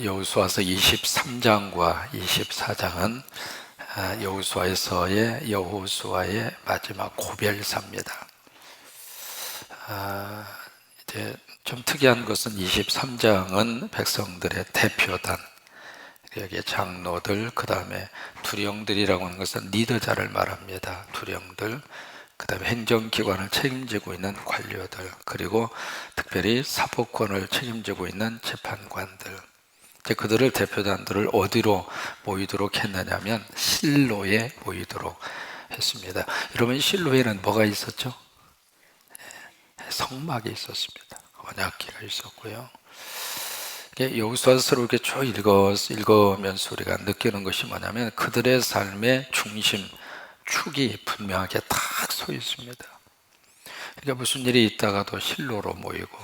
여호수아서 23장과 24장은 여호수아의 마지막 고별사입니다. 이제 좀 특이한 것은 23장은 백성들의 대표단, 여기 장로들, 그 다음에 두령들이라고 하는 것은 리더자를 말합니다. 두령들, 그 다음에 행정기관을 책임지고 있는 관료들, 그리고 특별히 사법권을 책임지고 있는 재판관들, 그들을 대표단들을 어디로 모이도록 했느냐면 실로에 모이도록 했습니다. 여러분, 실로에는 뭐가 있었죠? 성막이 있었습니다. 언약궤가 있었고요. 여호수아서를 이렇게 쭉 읽으면서 우리가 느끼는 것이 뭐냐면 그들의 삶의 중심, 축이 분명하게 딱 서 있습니다. 그러니까 무슨 일이 있다가도 실로로 모이고,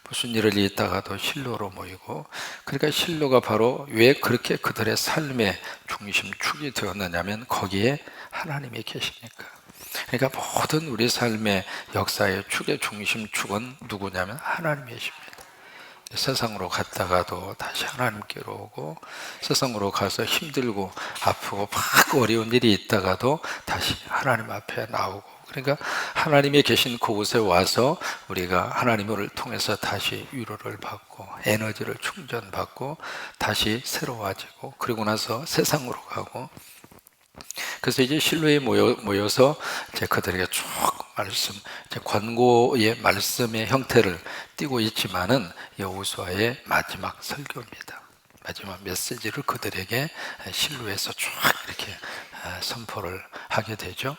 무슨 일을 있다가도 실로로 모이고, 그러니까 실로가 바로 왜 그렇게 그들의 삶의 중심, 축이 되었느냐면 거기에 하나님이 계시니까. 그러니까 모든 우리 삶의 역사의 축의 중심, 축은 누구냐면 하나님이십니다. 세상으로 갔다가도 다시 하나님께로 오고, 세상으로 가서 힘들고 아프고 막 어려운 일이 있다가도 다시 하나님 앞에 나오고, 그러니까 하나님이 계신 그곳에 와서 우리가 하나님을 통해서 다시 위로를 받고 에너지를 충전받고 다시 새로워지고, 그리고 나서 세상으로 가고. 그래서 이제 실로에 모여서 이제 그들에게 쭉 말씀, 이제 권고의 말씀의 형태를 띠고 있지만은 여호수아의 마지막 설교입니다. 마지막 메시지를 그들에게 실로에서 쭉 이렇게 선포를 하게 되죠.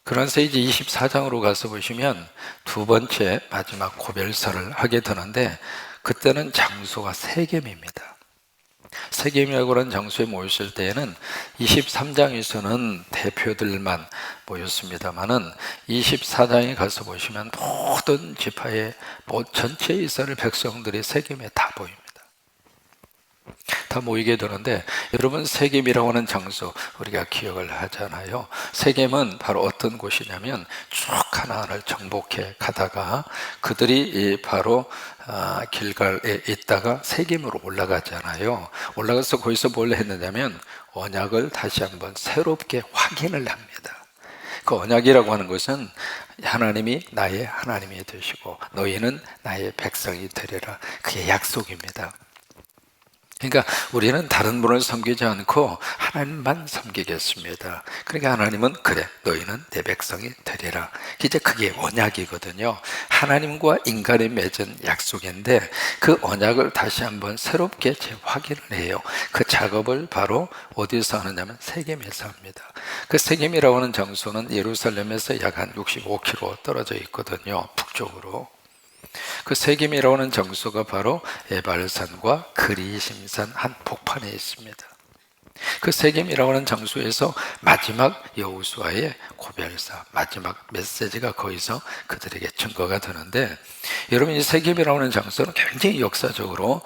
그러면서 이제 24장으로 가서 보시면 두 번째 마지막 고별사를 하게 되는데, 그때는 장소가 세겜입니다. 세겜이라고 하는 장소에 모였을 때에는 23장에서는 대표들만 모였습니다만은 24장에 가서 보시면 모든 지파의 전체 이스라엘 백성들이 세겜에 다 보입니다. 다 모이게 되는데, 여러분, 세겜이라고 하는 장소 우리가 기억을 하잖아요. 세겜은 바로 어떤 곳이냐면 쭉 하나하나를 정복해 가다가 그들이 바로 길갈에 있다가 세겜으로 올라가잖아요. 올라가서 거기서 뭘 했느냐면 언약을 다시 한번 새롭게 확인을 합니다. 그 언약이라고 하는 것은 하나님이 나의 하나님이 되시고 너희는 나의 백성이 되리라, 그게 약속입니다. 그러니까 우리는 다른 분을 섬기지 않고 하나님만 섬기겠습니다. 그러니까 하나님은 그래, 너희는 내 백성이 되리라. 이제 그게 언약이거든요. 하나님과 인간이 맺은 약속인데 그 언약을 다시 한번 새롭게 재확인을 해요. 그 작업을 바로 어디서 하느냐면 세겜에서 합니다. 그 세겜이라고 하는 장소는 예루살렘에서 약 한 65km 떨어져 있거든요. 북쪽으로. 그 세겜이라고 하는 장소가 바로 에발산과 그리심산 한복판에 있습니다. 그 세겜이라고 하는 장소에서 마지막 여호수아의 고별사, 마지막 메시지가 거기서 그들에게 증거가 되는데, 여러분, 이 세겜이라고 하는 장소는 굉장히 역사적으로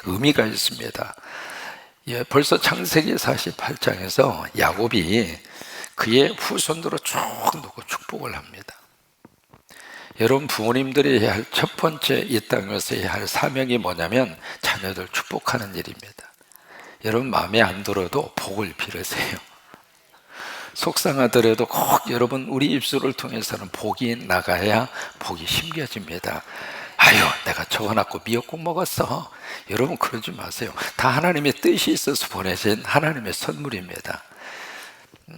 의미가 있습니다. 벌써 창세기 48장에서 야곱이 그의 후손들을 쭉 놓고 축복을 합니다. 여러분, 부모님들이 해야 할 첫 번째 이 땅에서 해야 할 사명이 뭐냐면 자녀들 축복하는 일입니다. 여러분, 마음에 안 들어도 복을 빌으세요. 속상하더라도 꼭 여러분, 우리 입술을 통해서는 복이 나가야 복이 심겨집니다. 아유, 내가 저거 낳고 미역국 먹었어. 여러분, 그러지 마세요. 다 하나님의 뜻이 있어서 보내신 하나님의 선물입니다.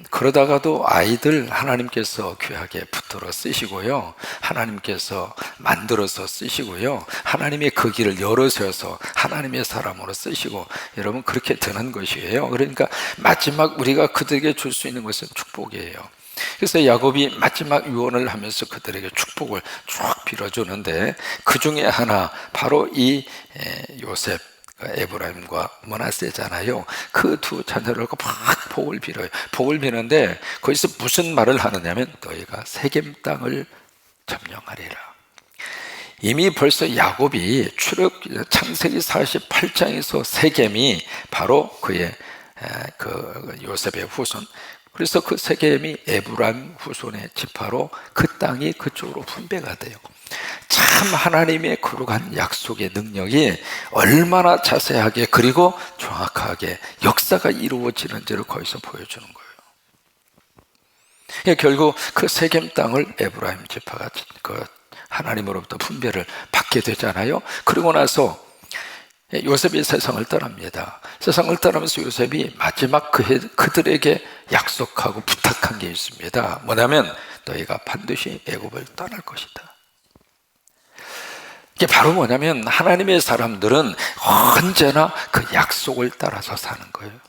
그러다가도 아이들 하나님께서 귀하게 붙들어 쓰시고요, 하나님께서 만들어서 쓰시고요, 하나님의 그 길을 열어서서 하나님의 사람으로 쓰시고, 여러분, 그렇게 되는 것이에요. 그러니까 마지막 우리가 그들에게 줄 수 있는 것은 축복이에요. 그래서 야곱이 마지막 유언을 하면서 그들에게 축복을 쭉 빌어주는데, 그 중에 하나 바로 이 요셉, 에브라임과 므낫세잖아요. 그 두 자녀를 막 복을 빌어요. 복을 비는데 거기서 무슨 말을 하느냐면 너희가 세겜 땅을 점령하리라. 이미 벌써 야곱이 창세기 48장에서 세겜이 바로 그의 그 요셉의 후손, 그래서 그 세겜이 에브라임 후손의 지파로 그 땅이 그쪽으로 분배가 돼요. 참 하나님의 거룩한 약속의 능력이 얼마나 자세하게 그리고 정확하게 역사가 이루어지는지를 거기서 보여주는 거예요. 결국 그 세겜 땅을 에브라임 지파가 그 하나님으로부터 분배를 받게 되잖아요. 그리고 나서 요셉이 세상을 떠납니다. 세상을 떠나면서 요셉이 마지막 그들에게 약속하고 부탁한 게 있습니다. 뭐냐면 너희가 반드시 애굽을 떠날 것이다. 이게 바로 뭐냐면 하나님의 사람들은 언제나 그 약속을 따라서 사는 거예요.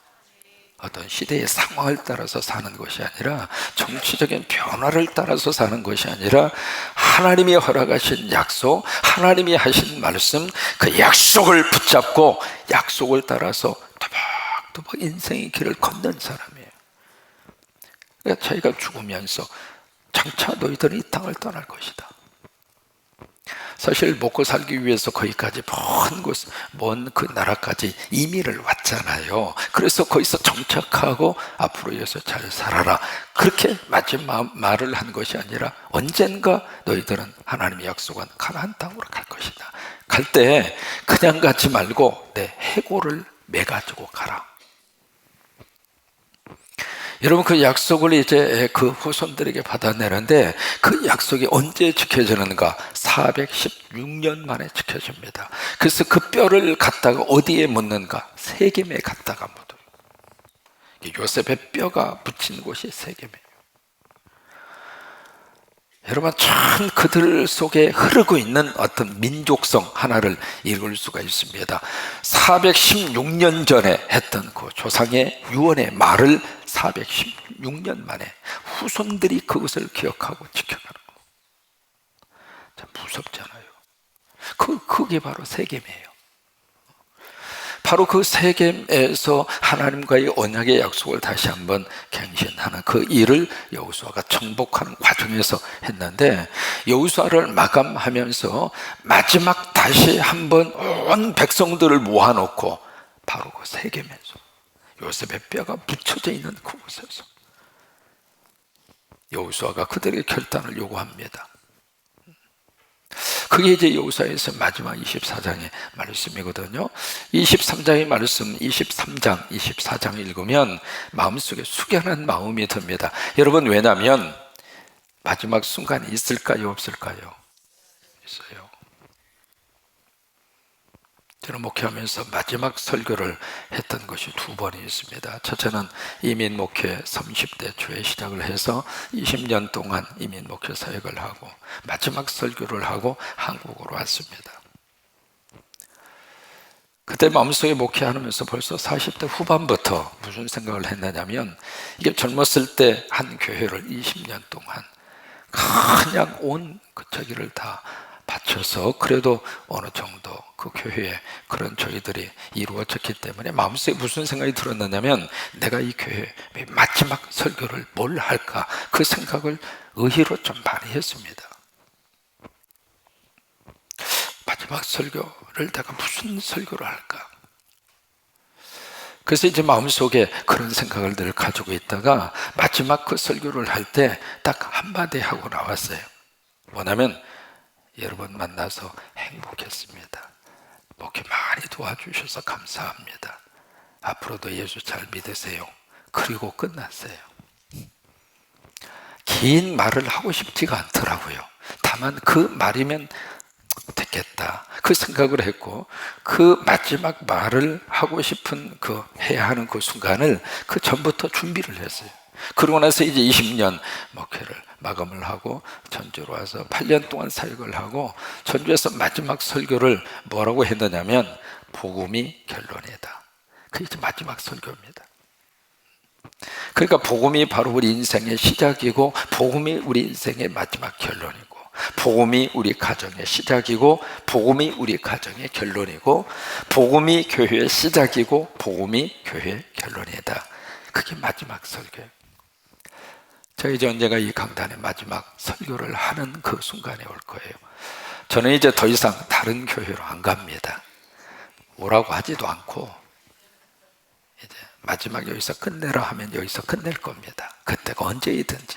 어떤 시대의 상황을 따라서 사는 것이 아니라, 정치적인 변화를 따라서 사는 것이 아니라, 하나님이 허락하신 약속, 하나님이 하신 말씀, 그 약속을 붙잡고 약속을 따라서 또박또박 인생의 길을 걷는 사람이에요. 그러니까 자기가 죽으면서 장차 너희들은 이 땅을 떠날 것이다. 사실 먹고 살기 위해서 거기까지 먼 그 나라까지 이민을 왔잖아요. 그래서 거기서 정착하고 앞으로 여기서 잘 살아라, 그렇게 마지막 말을 한 것이 아니라, 언젠가 너희들은 하나님의 약속한 가나안 땅으로 갈 것이다. 갈 때 그냥 가지 말고 내 해골을 매가지고 가라. 여러분, 그 약속을 이제 그 후손들에게 받아내는데, 그 약속이 언제 지켜지는가? 416년 만에 지켜집니다. 그래서 그 뼈를 갖다가 어디에 묻는가? 세겜에 갖다가 묻어요. 요셉의 뼈가 묻힌 곳이 세겜이에요. 여러분, 참 그들 속에 흐르고 있는 어떤 민족성 하나를 읽을 수가 있습니다. 416년 전에 했던 그 조상의 유언의 말을 416년 만에 후손들이 그것을 기억하고 지켜가는 거. 참 무섭잖아요. 그게 바로 세겜이에요. 바로 그 세겜에서 하나님과의 언약의 약속을 다시 한번 갱신하는 그 일을 여호수아가 정복하는 과정에서 했는데, 여호수아를 마감하면서 마지막 다시 한번 온 백성들을 모아놓고 바로 그 세겜에서 요셉의 뼈가 묻혀져 있는 그곳에서 여호수아가 그들의 결단을 요구합니다. 그게 이제 여호수아에서 마지막 24장의 말씀이거든요. 23장의 말씀, 23장, 24장 읽으면 마음속에 숙연한 마음이 듭니다. 여러분, 왜냐하면 마지막 순간이 있을까요, 없을까요? 있어요. 저는 목회하면서 마지막 설교를 했던 것이 두 번이 있습니다. 첫째는 이민 목회 30대 초에 시작을 해서 20년 동안 이민 목회 사역을 하고 마지막 설교를 하고 한국으로 왔습니다. 그때 마음속에 목회하면서 벌써 40대 후반부터 무슨 생각을 했느냐면, 이게 젊었을 때 한 교회를 20년 동안 그냥 온 그 저기를 다 바쳐서 그래도 어느 정도 그 교회에 그런 저희들이 이루어졌기 때문에 마음속에 무슨 생각이 들었느냐면, 내가 이 교회의 마지막 설교를 뭘 할까, 그 생각을 의외로 좀 많이 했습니다. 마지막 설교를 내가 무슨 설교를 할까? 그래서 이제 마음속에 그런 생각을 늘 가지고 있다가 마지막 그 설교를 할 때 딱 한마디 하고 나왔어요. 뭐냐면, 여러분 만나서 행복했습니다. 목회 많이 도와주셔서 감사합니다. 앞으로도 예수 잘 믿으세요. 그리고 끝났어요. 긴 말을 하고 싶지가 않더라고요. 다만 그 말이면 됐겠다, 그 생각을 했고, 그 마지막 말을 하고 싶은 해야 하는 그 순간을 그 전부터 준비를 했어요. 그러고 나서 이제 20년 목회를 마감을 하고 전주로 와서 8년 동안 사역을 하고, 전주에서 마지막 설교를 뭐라고 했느냐면, 복음이 결론이다. 그게 이제 마지막 설교입니다. 그러니까 복음이 바로 우리 인생의 시작이고, 복음이 우리 인생의 마지막 결론이고, 복음이 우리 가정의 시작이고, 복음이 우리 가정의 결론이고, 복음이 교회의 시작이고, 복음이 교회의 결론이다. 그게 마지막 설교예요. 제가 이제 언젠가 이 강단의 마지막 설교를 하는 그 순간이 올 거예요. 저는 이제 더 이상 다른 교회로 안 갑니다. 오라고 하지도 않고, 이제 마지막 여기서 끝내라 하면 여기서 끝낼 겁니다. 그때가 언제이든지.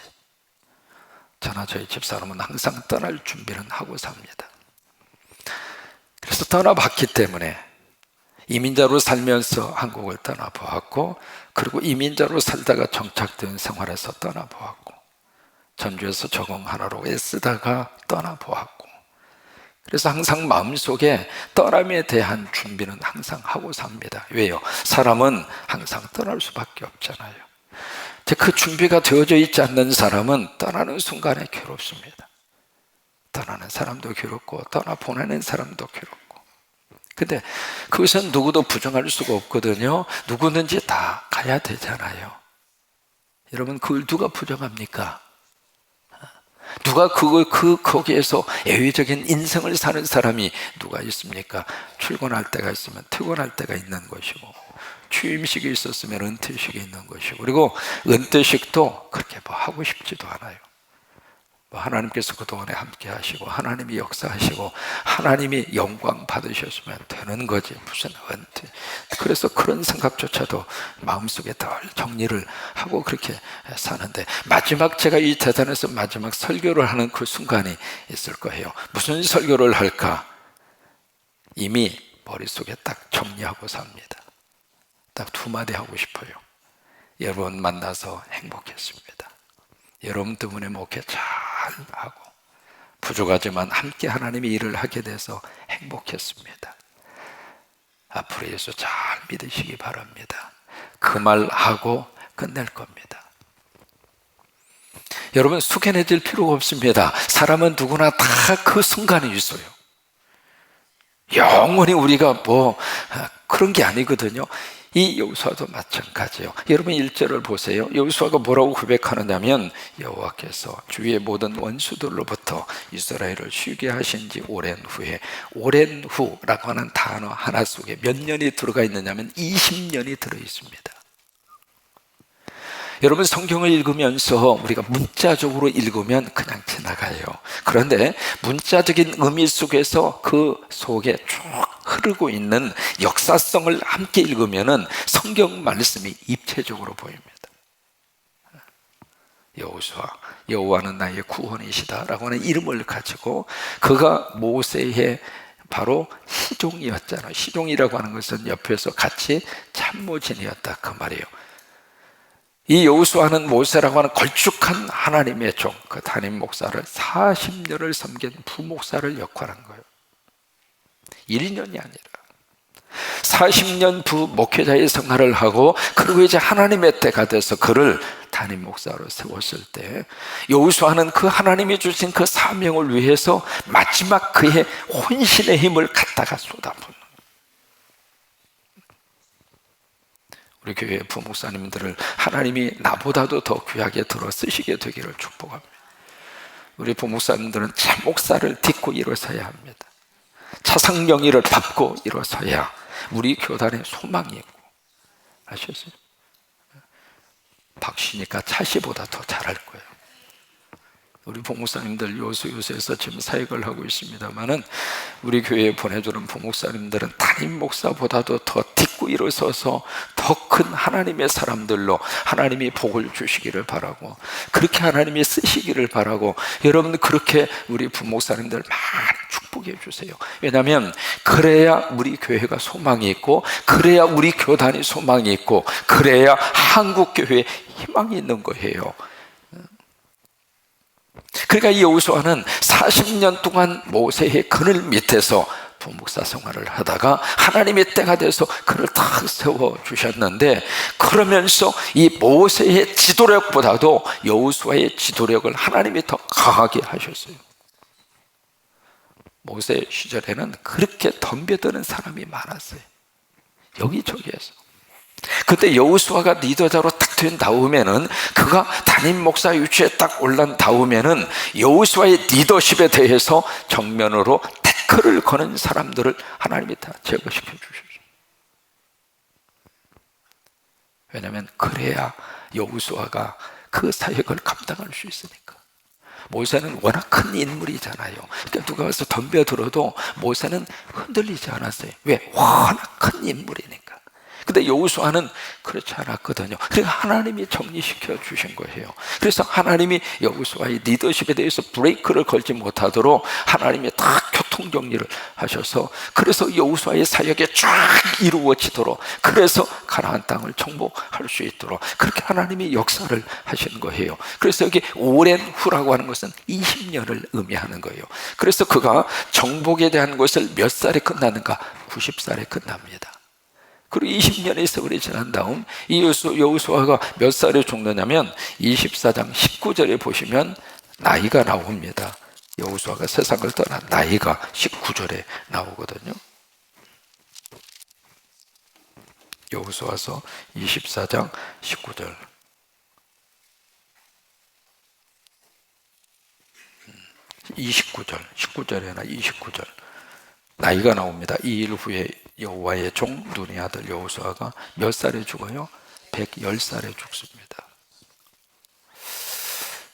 저나 저희 집사람은 항상 떠날 준비는 하고 삽니다. 떠나봤기 때문에 이민자로 살면서 한국을 떠나보았고, 그리고 이민자로 살다가 정착된 생활에서 떠나보았고, 전주에서 적응하나로 애쓰다가 떠나보았고, 그래서 항상 마음속에 떠남에 대한 준비는 항상 하고 삽니다. 왜요? 사람은 항상 떠날 수밖에 없잖아요. 그 준비가 되어져 있지 않는 사람은 떠나는 순간에 괴롭습니다. 떠나는 사람도 괴롭고 떠나보내는 사람도 괴롭고. 근데 그것은 누구도 부정할 수가 없거든요. 누구든지 다 가야 되잖아요. 여러분, 그걸 누가 부정합니까? 누가 거기에서 애외적인 인생을 사는 사람이 누가 있습니까? 출근할 때가 있으면 퇴근할 때가 있는 것이고, 취임식이 있었으면 은퇴식이 있는 것이고, 그리고 은퇴식도 그렇게 뭐 하고 싶지도 않아요. 하나님께서 그동안에 함께 하시고 하나님이 역사하시고 하나님이 영광 받으셨으면 되는 거지, 무슨 은퇴. 그래서 그런 생각조차도 마음속에 덜 정리를 하고 그렇게 사는데, 마지막 제가 이 대단에서 마지막 설교를 하는 그 순간이 있을 거예요. 무슨 설교를 할까? 이미 머릿속에 딱 정리하고 삽니다. 딱 두 마디 하고 싶어요. 여러분 만나서 행복했습니다. 여러분 때문에 목회 잘 하고 부족하지만 함께 하나님의 일을 하게 돼서 행복했습니다. 앞으로 예수 잘 믿으시기 바랍니다. 그 말 하고 끝낼 겁니다. 여러분, 숙연해질 필요가 없습니다. 사람은 누구나 다 그 순간이 있어요. 영원히 우리가 그런 게 아니거든요. 이 여호수아도 마찬가지예요. 여러분 1절을 보세요. 여호수아가 뭐라고 고백하느냐면, 여호와께서 주위의 모든 원수들로부터 이스라엘을 쉬게 하신 지 오랜 후에, 오랜 후라고 하는 단어 하나 속에 몇 년이 들어가 있느냐면 20년이 들어 있습니다. 여러분, 성경을 읽으면서 우리가 문자적으로 읽으면 그냥 지나가요. 그런데 문자적인 의미 속에서 그 속에 쭉 흐르고 있는 역사성을 함께 읽으면 성경 말씀이 입체적으로 보입니다. 여호수아, 여호와는 나의 구원이시다 라고 하는 이름을 가지고, 그가 모세의 바로 시종이었잖아요. 시종이라고 하는 것은 옆에서 같이 참모진이었다, 그 말이에요. 이 여호수아는 모세라고 하는 걸쭉한 하나님의 종, 그 담임 목사를 40년을 섬긴 부목사를 역할한 거예요. 1년이 아니라 40년 부목회자의 생활을 하고, 그리고 이제 하나님의 때가 돼서 그를 담임 목사로 세웠을 때, 여호수아는 그 하나님이 주신 그 사명을 위해서 마지막 그의 혼신의 힘을 갖다가 쏟아붓는, 우리 교회 부목사님들을 하나님이 나보다도 더 귀하게 들어 쓰시게 되기를 축복합니다. 우리 부목사님들은 참 목사를 딛고 일어서야 합니다. 차상명의를 밟고 일어서야 우리 교단에 소망이 있고, 아셨어요? 박씨니까 차씨보다 더 잘할 거예요. 우리 부목사님들 요수에서 지금 사역을 하고 있습니다만은, 우리 교회에 보내주는 부목사님들은 담임 목사보다도 더 딛고 일어서서 더 큰 하나님의 사람들로 하나님이 복을 주시기를 바라고, 그렇게 하나님이 쓰시기를 바라고, 여러분 그렇게 우리 부목사님들 많이 축복해 주세요. 왜냐하면 그래야 우리 교회가 소망이 있고, 그래야 우리 교단이 소망이 있고, 그래야 한국교회에 희망이 있는 거예요. 그러니까 이 여호수아는 40년 동안 모세의 그늘 밑에서 부목사 생활을 하다가 하나님의 때가 돼서 그를 탁 세워주셨는데, 그러면서 이 모세의 지도력보다도 여호수아의 지도력을 하나님이 더 강하게 하셨어요. 모세 시절에는 그렇게 덤벼드는 사람이 많았어요. 여기저기에서. 그때 여호수아가 리더자로 딱 된 다음에는, 그가 담임 목사 위치에 딱 올란 다음에는 여호수아의 리더십에 대해서 정면으로 태클을 거는 사람들을 하나님이 다 제거시켜 주셨어요. 왜냐하면 그래야 여호수아가 그 사역을 감당할 수 있으니까. 모세는 워낙 큰 인물이잖아요. 그러니까 누가 와서 덤벼들어도 모세는 흔들리지 않았어요. 왜? 워낙 큰 인물이니까. 근데 여호수아는 그렇지 않았거든요. 그러니까 하나님이 정리시켜 주신 거예요. 그래서 하나님이 여호수아의 리더십에 대해서 브레이크를 걸지 못하도록 하나님이 딱 총정리를 하셔서 그래서 여호수아의 사역이 쫙 이루어지도록, 그래서 가나안 땅을 정복할 수 있도록 그렇게 하나님이 역사를 하시는 거예요. 그래서 여기 오랜 후라고 하는 것은 20년을 의미하는 거예요. 그래서 그가 정복에 대한 것을 몇 살에 끝나는가? 90살에 끝납니다. 그리고 20년의 세월이 지난 다음 이 여호수아가 몇 살에 죽느냐면 24장 19절에 보시면 나이가 나옵니다. 여호수아가 세상을 떠난 나이가 19절에 나오거든요. 여호수아서 24장 19절. 29절, 19절에나 29절. 나이가 나옵니다. 2일 후에 여호와의 종 눈의 아들 여호수아가 몇 살에 죽어요? 110살에 죽습니다.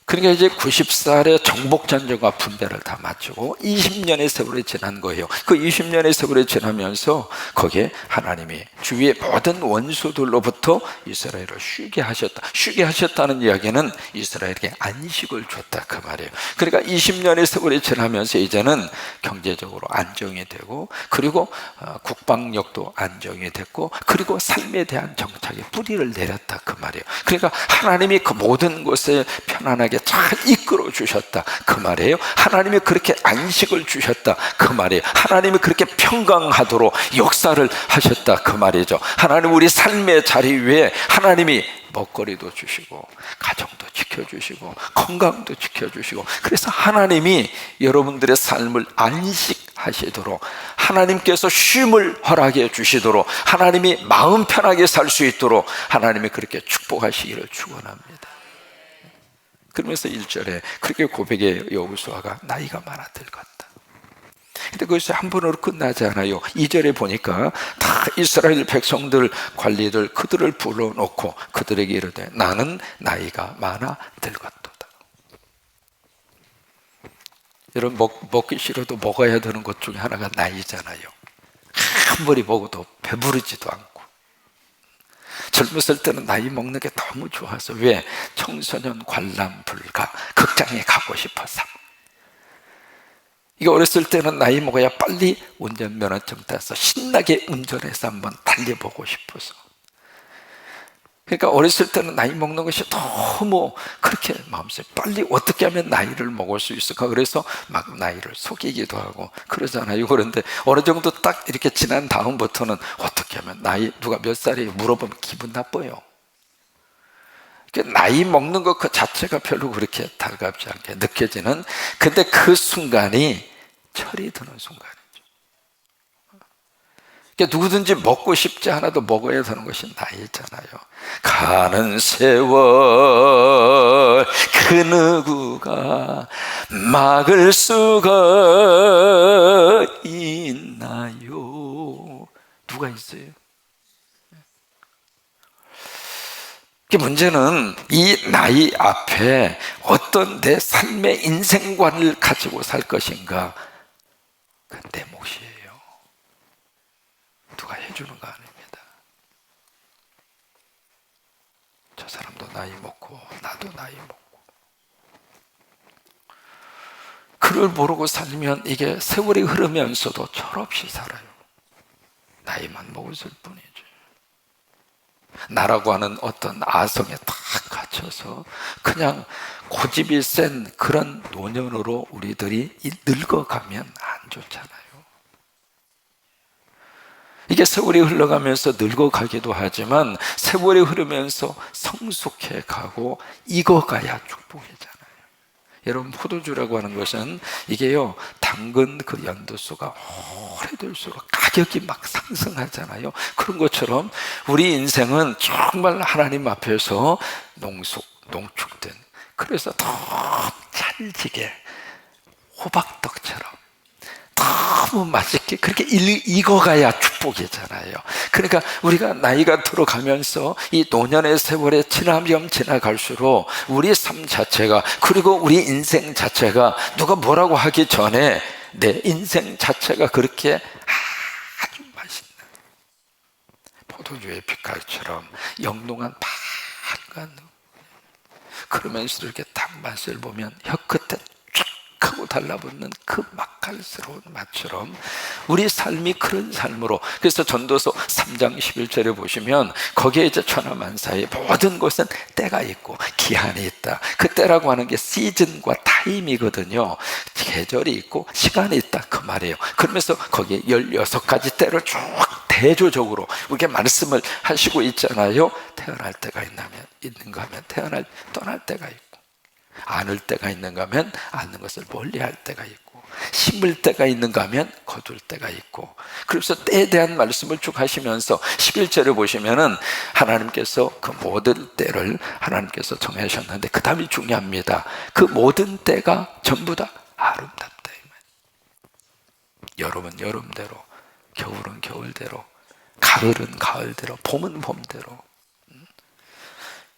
그러니까 이제 90살에 정복전쟁과 분배를 다 마치고 20년의 세월이 지난 거예요. 그 20년의 세월이 지나면서 거기에 하나님이 주위의 모든 원수들로부터 이스라엘을 쉬게 하셨다. 쉬게 하셨다는 이야기는 이스라엘에게 안식을 줬다 그 말이에요. 그러니까 20년의 세월이 지나면서 이제는 경제적으로 안정이 되고, 그리고 국방력도 안정이 됐고, 그리고 삶에 대한 정착의 뿌리를 내렸다 그 말이에요. 그러니까 하나님이 그 모든 것에 편안하게 잘 이끌어 주셨다 그 말이에요. 하나님이 그렇게 안식을 주셨다 그 말이에요. 하나님이 그렇게 평강하도록 역사를 하셨다 그 말이죠. 하나님 우리 삶의 자리 위에 하나님이 먹거리도 주시고 가정도 지켜주시고 건강도 지켜주시고, 그래서 하나님이 여러분들의 삶을 안식하시도록, 하나님께서 쉼을 허락해 주시도록, 하나님이 마음 편하게 살 수 있도록 하나님이 그렇게 축복하시기를 축원합니다. 그러면서 1절에 그렇게 고백해 여호수아가 나이가 많아 늙었다. 근데 그것이 한 번으로 끝나지 않아요. 2절에 보니까 다 이스라엘 백성들, 관리들, 그들을 불러놓고 그들에게 이르되 나는 나이가 많아 늙었도다. 여러분, 먹기 싫어도 먹어야 되는 것 중에 하나가 나이잖아요. 아무리 먹어도 배부르지도 않고. 젊었을 때는 나이 먹는 게 너무 좋아서, 왜? 청소년 관람 불가, 극장에 가고 싶어서. 이게 어렸을 때는 나이 먹어야 빨리 운전면허증 따서 신나게 운전해서 한번 달려보고 싶어서. 그러니까 어렸을 때는 나이 먹는 것이 너무 그렇게 마음속에 빨리 어떻게 하면 나이를 먹을 수 있을까, 그래서 막 나이를 속이기도 하고 그러잖아요. 그런데 어느 정도 딱 이렇게 지난 다음부터는 어떻게 하면 나이, 누가 몇 살이에요 물어보면 기분 나빠요. 나이 먹는 것 그 자체가 별로 그렇게 달갑지 않게 느껴지는, 근데 그 순간이 철이 드는 순간이죠. 그러니까 누구든지 먹고 싶지 않아도 먹어야 되는 것이 나이잖아요. 가는 세월 그 누구가 막을 수가 있나요? 누가 있어요? 문제는 이 나이 앞에 어떤 내 삶의 인생관을 가지고 살 것인가, 그건 내 몫이에요. 누가 해주는 거 아닙니다. 저 사람도 나이 먹고 나도 나이 먹고. 그를 모르고 살면 이게 세월이 흐르면서도 철없이 살아요. 나이만 먹었을 뿐이죠. 나라고 하는 어떤 아성에 딱 갇혀서 그냥 고집이 센 그런 노년으로 우리들이 늙어가면 안 좋잖아요. 이게 세월이 흘러가면서 늙어가기도 하지만 세월이 흐르면서 성숙해 가고 익어가야 축복이잖아요. 여러분, 포도주라고 하는 것은 이게요, 당근 그 연도수가 오래될수록 가격이 막 상승하잖아요. 그런 것처럼 우리 인생은 정말 하나님 앞에서 농축된, 그래서 더 찰지게 호박떡처럼 너무 맛있게 그렇게 익어가야 축복이잖아요. 그러니까 우리가 나이가 들어가면서 이 노년의 세월에 지나면 지나갈수록 우리 삶 자체가, 그리고 우리 인생 자체가, 누가 뭐라고 하기 전에 내 인생 자체가 그렇게 아주 맛있는 포도주의 빛깔처럼 영롱한 빨간, 그러면서 이렇게 딱 맛을 보면 혀끝에 쫙 하고 달라붙는 그 맛깔스러운 맛처럼 우리 삶이 그런 삶으로, 그래서 전도서 3장 11절에 보시면 거기에 이제 천하만사의 모든 것은 때가 있고 기한이 있다. 그 때라고 하는 게 시즌과 타임이거든요. 계절이 있고 시간이 있다 그 말이에요. 그러면서 거기에 16가지 때를 쭉 대조적으로 이렇게 말씀을 하시고 있잖아요. 태어날 때가 있는가 하면 떠날 때가 있고, 안을 때가 있는가 하면 안는 것을 멀리할 때가 있고, 심을 때가 있는가 하면 거둘 때가 있고. 그래서 때에 대한 말씀을 쭉 하시면서 11절에 보시면은 하나님께서 그 모든 때를 하나님께서 정하셨는데 그 다음이 중요합니다. 그 모든 때가 전부 다 아름답다. 여름은 여름대로, 겨울은 겨울대로, 가을은 가을대로, 봄은 봄대로.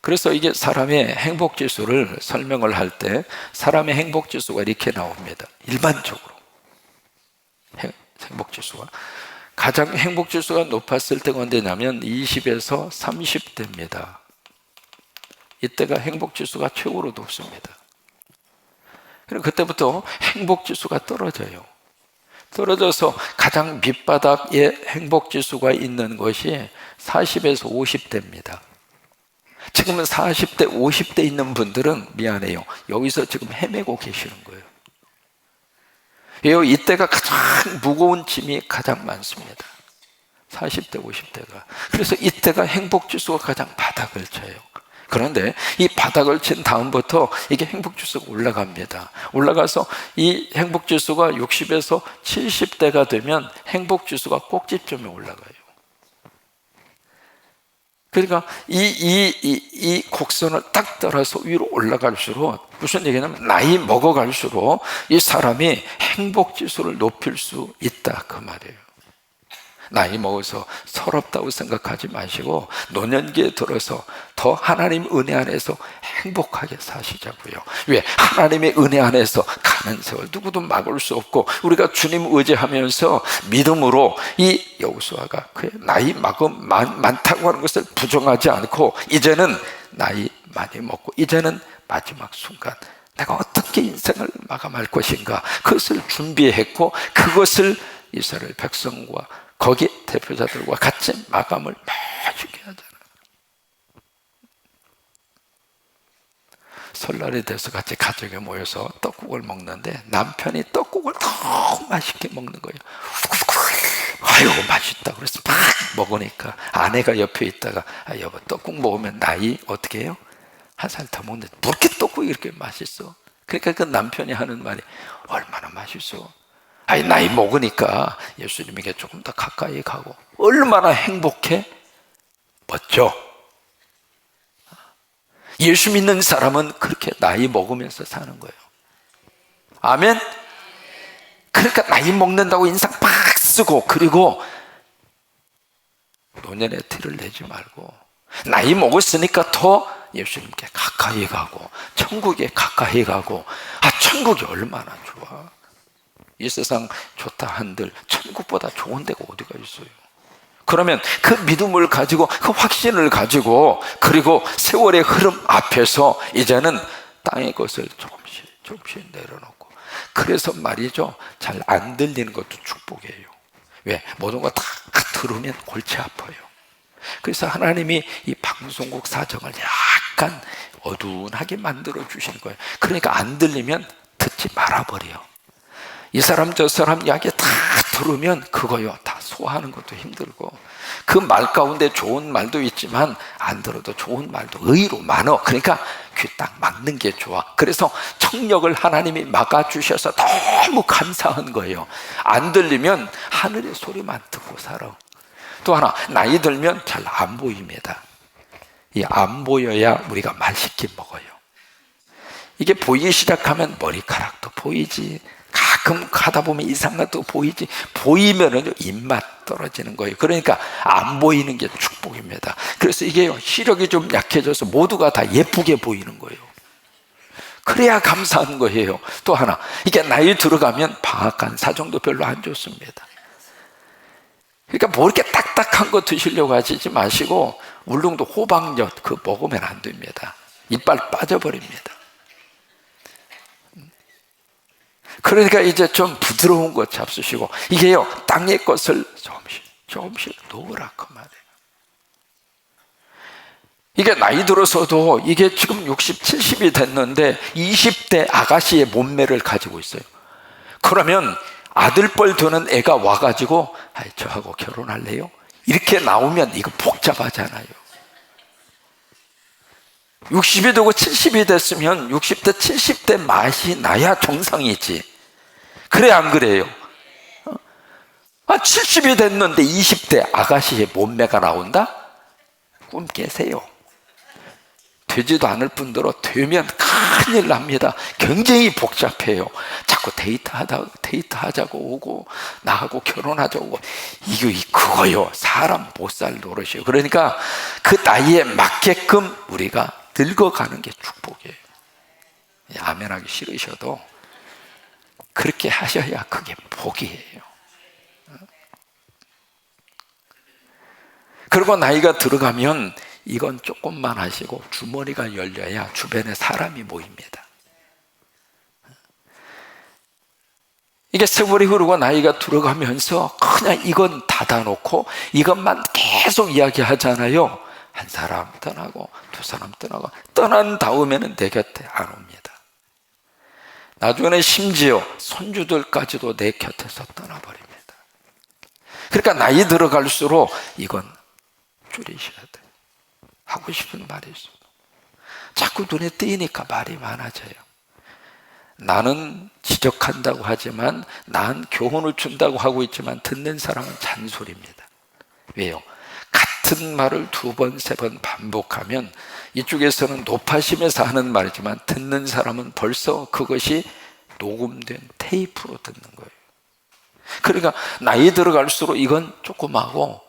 그래서 이게 사람의 행복지수를 설명을 할 때 사람의 행복지수가 이렇게 나옵니다. 일반적으로 행복지수가 가장 행복지수가 높았을 때가 언제냐면 20에서 30대입니다. 이때가 행복지수가 최고로 높습니다. 그럼 그때부터 행복지수가 떨어져서 가장 밑바닥에 행복지수가 있는 것이 40에서 50대입니다. 지금은 40대, 50대 있는 분들은 미안해요. 여기서 지금 헤매고 계시는 거예요. 이때가 가장 무거운 짐이 가장 많습니다. 40대, 50대가. 그래서 이때가 행복지수가 가장 바닥을 쳐요. 그런데 이 바닥을 친 다음부터 이게 행복지수가 올라갑니다. 올라가서 이 행복지수가 60에서 70대가 되면 행복지수가 꼭지점에 올라가요. 그러니까 이 곡선을 딱 따라서 위로 올라갈수록 무슨 얘기냐면 나이 먹어갈수록 이 사람이 행복지수를 높일 수 있다 그 말이에요. 나이 먹어서 서럽다고 생각하지 마시고 노년기에 들어서 더 하나님 은혜 안에서 행복하게 사시자고요. 왜? 하나님의 은혜 안에서 가는 세월 누구도 막을 수 없고, 우리가 주님 의지하면서 믿음으로 이 여호수아가 그의 나이 많다고 하는 것을 부정하지 않고, 이제는 나이 많이 먹고 이제는 마지막 순간 내가 어떻게 인생을 마감할 것인가, 그것을 준비했고 그것을 이스라엘 백성과 거기 대표자들과 같이 마감을 멋지게 하잖아요. 설날이 돼서 같이 가족이 모여서 떡국을 먹는데 남편이 떡국을 너무 맛있게 먹는 거예요. 아유 맛있다 그래서 막 먹으니까 아내가 옆에 있다가 여보 떡국 먹으면 나이 어떻게 해요? 한 살 더 먹는데 뭐 이렇게 떡국이 이렇게 맛있어? 그러니까 그 남편이 하는 말이 얼마나 맛있어? 아니 나이 먹으니까 예수님에게 조금 더 가까이 가고 얼마나 행복해? 멋져. 예수 믿는 사람은 그렇게 나이 먹으면서 사는 거예요. 아멘? 그러니까 나이 먹는다고 인상 팍 쓰고, 그리고 노년의 티를 내지 말고 나이 먹었으니까 더 예수님께 가까이 가고 천국에 가까이 가고, 천국이 얼마나 좋아. 이 세상 좋다 한들 천국보다 좋은 데가 어디가 있어요. 그러면 그 믿음을 가지고 그 확신을 가지고, 그리고 세월의 흐름 앞에서 이제는 땅의 것을 조금씩 내려놓고, 그래서 말이죠, 잘 안 들리는 것도 축복이에요. 왜? 모든 거 다 들으면 골치 아파요. 그래서 하나님이 이 방송국 사정을 약간 어두운하게 만들어 주시는 거예요. 그러니까 안 들리면 듣지 말아버려요. 이 사람 저 사람 이야기 다 들으면 그거요 다 소화하는 것도 힘들고, 그 말 가운데 좋은 말도 있지만 안 들어도 좋은 말도 의외로 많어. 그러니까 귀 딱 막는 게 좋아. 그래서 청력을 하나님이 막아주셔서 너무 감사한 거예요. 안 들리면 하늘의 소리만 듣고 살아. 또 하나, 나이 들면 잘 안 보입니다. 이 안 보여야 우리가 맛있게 먹어요. 이게 보이기 시작하면 머리카락도 보이지, 가끔 가다 보면 이상한 것도 보이지, 보이면은 입맛 떨어지는 거예요. 그러니까 안 보이는 게 축복입니다. 그래서 이게 시력이 좀 약해져서 모두가 다 예쁘게 보이는 거예요. 그래야 감사한 거예요. 또 하나, 이게 나이 들어가면 방앗간 사정도 별로 안 좋습니다. 그러니까 뭐 이렇게 딱딱한 거 드시려고 하시지 마시고 울릉도 호박엿 그거 먹으면 안 됩니다. 이빨 빠져버립니다. 그러니까 이제 좀 부드러운 것 잡수시고, 이게요, 땅의 것을 조금씩 놓으라 그 말이에요. 이게 나이 들어서도 이게 지금 60, 70이 됐는데 20대 아가씨의 몸매를 가지고 있어요. 그러면 아들뻘 되는 애가 와가지고 저하고 결혼할래요? 이렇게 나오면 이거 복잡하잖아요. 60이 되고 70이 됐으면 60대, 70대 맛이 나야 정상이지. 그래 안 그래요? 70이 됐는데 20대 아가씨의 몸매가 나온다? 꿈 깨세요. 되지도 않을 뿐더러 되면 큰일 납니다. 굉장히 복잡해요. 자꾸 데이트하자고 오고, 나하고 결혼하자고 오고, 그거요. 사람 못 살 노릇이에요. 그러니까 그 나이에 맞게끔 우리가 늙어가는 게 축복이에요. 아멘하기 싫으셔도 그렇게 하셔야 그게 복이에요. 그리고 나이가 들어가면 이건 조금만 하시고 주머니가 열려야 주변에 사람이 모입니다. 이게 세월이 흐르고 나이가 들어가면서 그냥 이건 닫아놓고 이것만 계속 이야기하잖아요. 한 사람 떠나고 두 사람 떠나고, 떠난 다음에는 내 곁에 안 옵니다. 나중에는 심지어 손주들까지도 내 곁에서 떠나버립니다. 그러니까 나이 들어갈수록 이건 줄이셔야 돼요. 하고 싶은 말이 있어요. 자꾸 눈에 띄니까 말이 많아져요. 나는 지적한다고 하지만, 난 교훈을 준다고 하고 있지만 듣는 사람은 잔소리입니다. 왜요? 같은 말을 두 번, 세 번 반복하면 이쪽에서는 높아심에서 하는 말이지만 듣는 사람은 벌써 그것이 녹음된 테이프로 듣는 거예요. 그러니까 나이 들어갈수록 이건 조그마하고,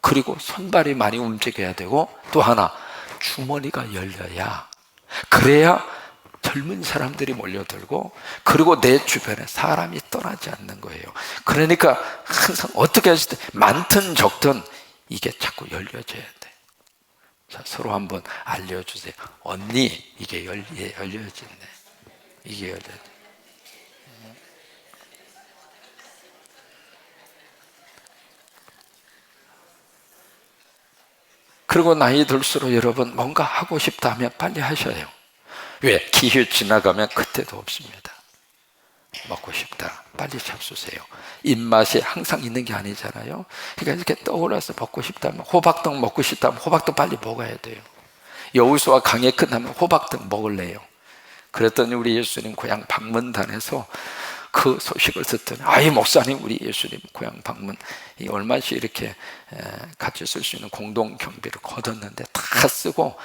그리고 손발이 많이 움직여야 되고, 또 하나 주머니가 열려야, 그래야 젊은 사람들이 몰려들고, 그리고 내 주변에 사람이 떠나지 않는 거예요. 그러니까 항상 어떻게 하실 때 많든 적든 이게 자꾸 열려져야 돼. 자, 서로 한번 알려주세요. 언니, 이게 열려지네. 이게 열려져. 그리고 나이 들수록 여러분 뭔가 하고 싶다 하면 빨리 하셔요. 왜? 기회 지나가면 그때도 없습니다. 먹고 싶다, 빨리 잡수세요. 입맛이 항상 있는 게 아니잖아요. 그러니까 이렇게 떠올라서 먹고 싶다면, 호박떡 먹고 싶다면 호박떡 빨리 먹어야 돼요. 여우수와 강에 끝나면 호박떡 먹을래요. 그랬더니 우리 예수님 고향 방문단에서 그 소식을 듣더니, 아이 목사님, 우리 예수님 고향 방문 얼마씩 이렇게 같이 쓸 수 있는 공동 경비를 거뒀는데 다 쓰고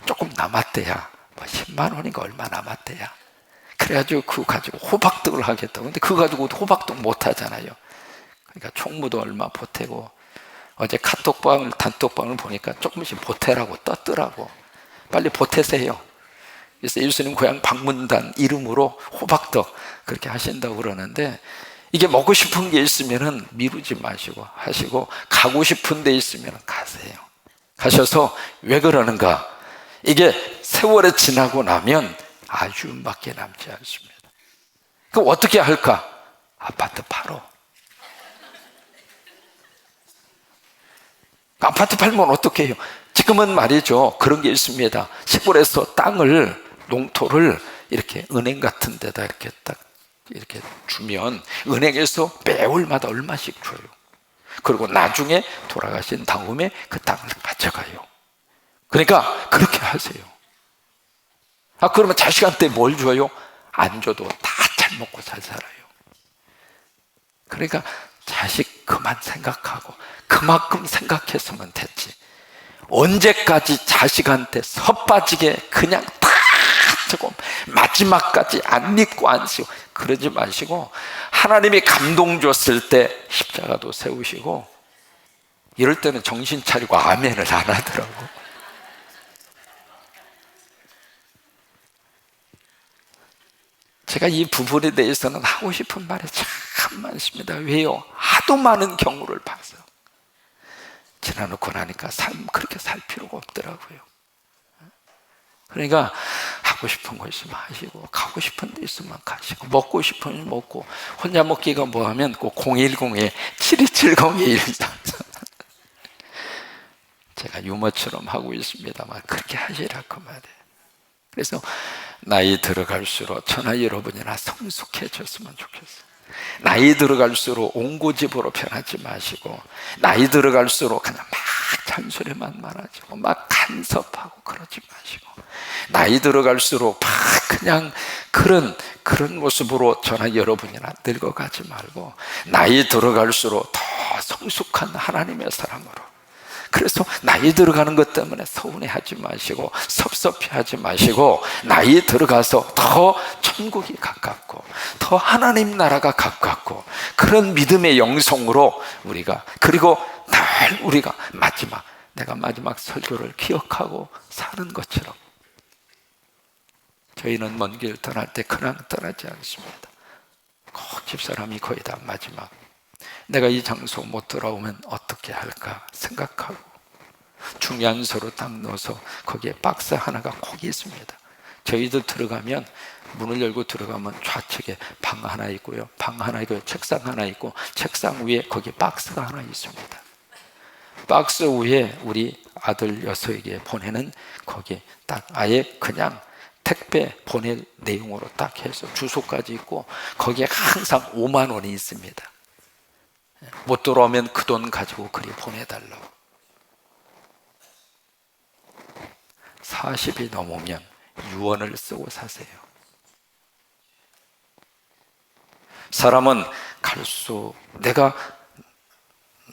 조금 남았대야. 뭐 10만 원인가 얼마 남았대야. 그래가지고 그거 가지고 호박떡을 하겠다고. 근데 그거 가지고 호박떡 못 하잖아요. 그러니까 총무도 얼마 보태고, 어제 단톡방을 보니까 조금씩 보태라고 떴더라고. 빨리 보태세요. 그래서 예수님 고향 방문단 이름으로 호박떡 그렇게 하신다고 그러는데, 이게 먹고 싶은 게 있으면은 미루지 마시고 하시고, 가고 싶은 데 있으면 가세요. 가셔서 왜 그러는가? 이게 세월이 지나고 나면 아쉬움밖에 남지 않습니다. 그럼 어떻게 할까? 아파트 팔어. 아파트 팔면 어떻게 해요? 지금은 말이죠, 그런 게 있습니다. 시골에서 땅을, 농토를 이렇게 은행 같은 데다 이렇게 딱 이렇게 주면 은행에서 매월마다 얼마씩 줘요. 그리고 나중에 돌아가신 다음에 그 땅을 가져가요. 그러니까 그렇게 하세요. 그러면 자식한테 뭘 줘요? 안 줘도 다 잘 먹고 잘 살아요. 그러니까 자식 그만 생각하고 그만큼 생각했으면 됐지. 언제까지 자식한테 섣빠지게 그냥 다 조금 마지막까지 안 믿고 안 쓰고 그러지 마시고, 하나님이 감동 줬을 때 십자가도 세우시고, 이럴 때는 정신 차리고 아멘을 안 하더라고. 제가 이 부분에 대해서는 하고 싶은 말이 참 많습니다. 왜요? 하도 많은 경우를 봐서. 지나놓고 나니까 삶 그렇게 살 필요가 없더라고요. 그러니까 하고 싶은 거 있으면 하시고, 가고 싶은 데 있으면 가시고, 먹고 싶으면 먹고, 혼자 먹기가 뭐하면 꼭 010에 7270-1 제가 유머처럼 하고 있습니다만 그렇게 하시라 그 말이에요. 그래서 나이 들어갈수록 저나 여러분이나 성숙해졌으면 좋겠어요. 나이 들어갈수록 옹고집으로 변하지 마시고, 나이 들어갈수록 그냥 막 잔소리만 많아지고 막 간섭하고 그러지 마시고, 나이 들어갈수록 막 그냥 그런 모습으로 저나 여러분이나 늙어가지 말고, 나이 들어갈수록 더 성숙한 하나님의 사람으로. 그래서 나이 들어가는 것 때문에 서운해하지 마시고 섭섭해하지 마시고, 나이 들어가서 더 천국이 가깝고 더 하나님 나라가 가깝고 그런 믿음의 영성으로 우리가, 그리고 늘 우리가 내가 마지막 설교를 기억하고 사는 것처럼, 저희는 먼 길 떠날 때 그냥 떠나지 않습니다. 꼭 집사람이 거의 다 마지막, 내가 이 장소 못 돌아오면 어떻게 할까 생각하고, 중요한 서로 딱 넣어서 거기에 박스 하나가 꼭 있습니다. 저희들 들어가면, 문을 열고 들어가면 좌측에 방 하나 있고요, 방 하나 있고요, 책상 하나 있고, 책상 위에 거기 박스가 하나 있습니다. 박스 위에 우리 아들 6에게 보내는, 거기 딱 아예 그냥 택배 보낼 내용으로 딱 해서 주소까지 있고, 거기에 항상 5만 원이 있습니다. 못 돌아오면 그 돈 가지고 그리 보내달라고. 40이 넘으면 유언을 쓰고 사세요. 사람은 내가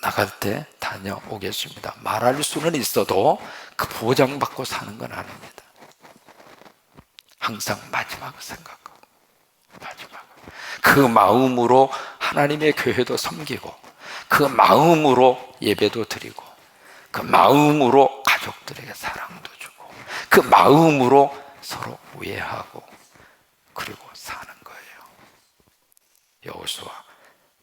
나갈 때 다녀오겠습니다 말할 수는 있어도 그 보장받고 사는 건 아닙니다. 항상 마지막을 생각하고, 그 마음으로 하나님의 교회도 섬기고, 그 마음으로 예배도 드리고, 그 마음으로 가족들에게 사랑도 주고, 그 마음으로 서로 우애하고 그리고 사는 거예요. 여호수아,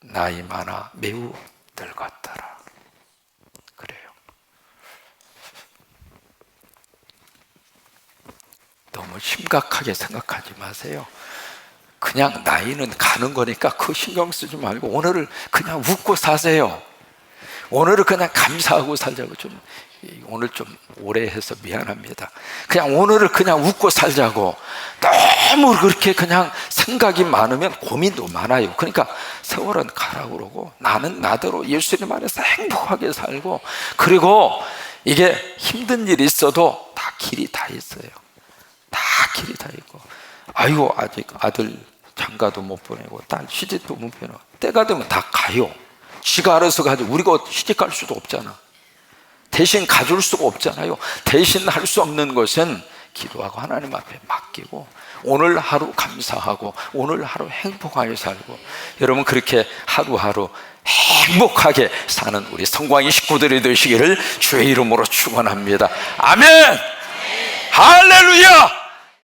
나이 많아 매우 늙었더라. 그래요. 너무 심각하게 생각하지 마세요. 그냥 나이는 가는 거니까 그 신경 쓰지 말고 오늘을 그냥 웃고 사세요. 오늘을 그냥 감사하고 살자고. 오늘 좀 오래 해서 미안합니다. 그냥 오늘을 그냥 웃고 살자고. 너무 그렇게 그냥 생각이 많으면 고민도 많아요. 그러니까 세월은 가라고 그러고, 나는 나대로 예수님 안에서 행복하게 살고, 그리고 이게 힘든 일이 있어도 다 길이 다 있어요. 다 길이 다 있고, 아이고 아직 아들 장가도 못 보내고 딸 시집도 못 보내고, 때가 되면 다 가요. 지가 알아서 가죠. 우리가 시집 갈 수도 없잖아. 대신 가줄 수가 없잖아요. 대신 할 수 없는 것은 기도하고 하나님 앞에 맡기고, 오늘 하루 감사하고 오늘 하루 행복하게 살고, 여러분 그렇게 하루하루 행복하게 사는 우리 성광이 식구들이 되시기를 주의 이름으로 축원합니다. 아멘. 할렐루야.